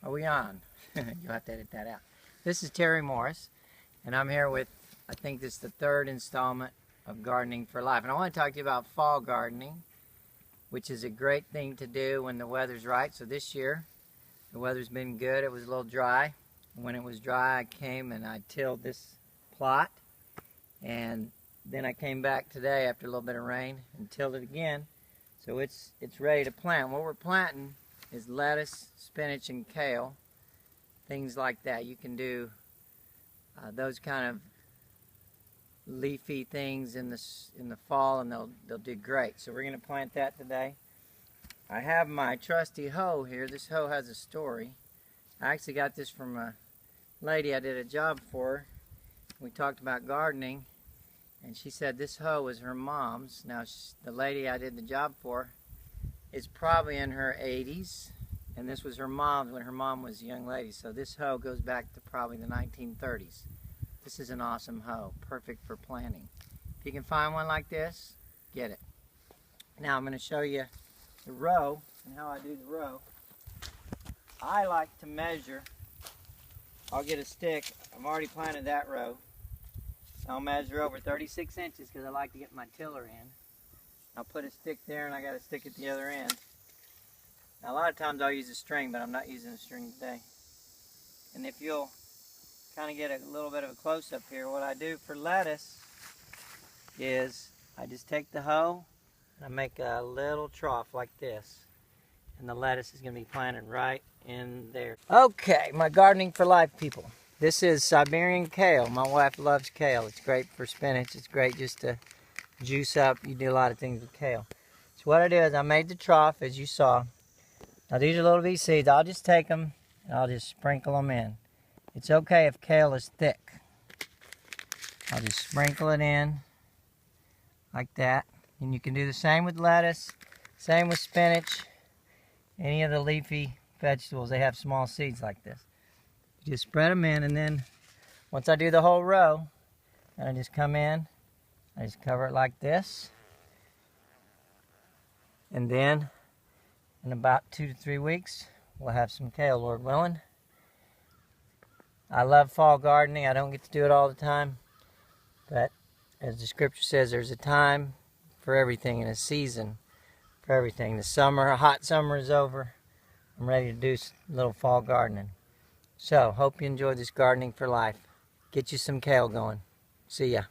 Are we on? You'll have to edit that out. This is Terry Morris, and I'm here with, I think this is the third installment of Gardening for Life. And I want to talk to you about fall gardening, which is a great thing to do when the weather's right. So this year, the weather's been good. It was a little dry. When it was dry, I came and I tilled this plot. And then I came back today after a little bit of rain and tilled it again. So it's ready to plant. What we're planting is lettuce, spinach, and kale, things like that. You can do those kind of leafy things in the fall, and they'll do great. So we're going to plant that today. I have my trusty hoe here. This hoe has a story. I actually got this from a lady I did a job for. We talked about gardening, and she said this hoe was her mom's. Now, the lady I did the job for is probably in her 80s, and this was her mom's when her mom was a young lady. So this hoe goes back to probably the 1930s. This is an awesome hoe, perfect for planting. If you can find one like this, get it. Now I'm going to show you the row and how I do the row. I like to measure. I'll get a stick. I've already planted that row. I'll measure over 36 inches because I like to get my tiller in. I'll put a stick there and I got a stick at the other end. Now a lot of times I'll use a string, but I'm not using a string today. And if you'll kind of get a little bit of a close-up here, what I do for lettuce is I just take the hoe and I make a little trough like this. And the lettuce is going to be planted right in there. Okay, my Gardening for Life people. This is Siberian kale. My wife loves kale. It's great for spinach. It's great just to juice up. You do a lot of things with kale. So what I do is I made the trough, as you saw. Now these are little bitty seeds. I'll just take them and I'll just sprinkle them in. It's okay if kale is thick. I'll just sprinkle it in like that. And you can do the same with lettuce, same with spinach, any of the leafy vegetables. They have small seeds like this. You just spread them in, and then once I do the whole row, and I just come in, I just cover it like this. And then in about 2 to 3 weeks, we'll have some kale, Lord willing. I love fall gardening. I don't get to do it all the time, but as the scripture says, there's a time for everything and a season for everything. The summer, hot summer is over. I'm ready to do a little fall gardening. So, hope you enjoyed this Gardening for Life. Get you some kale going. See ya.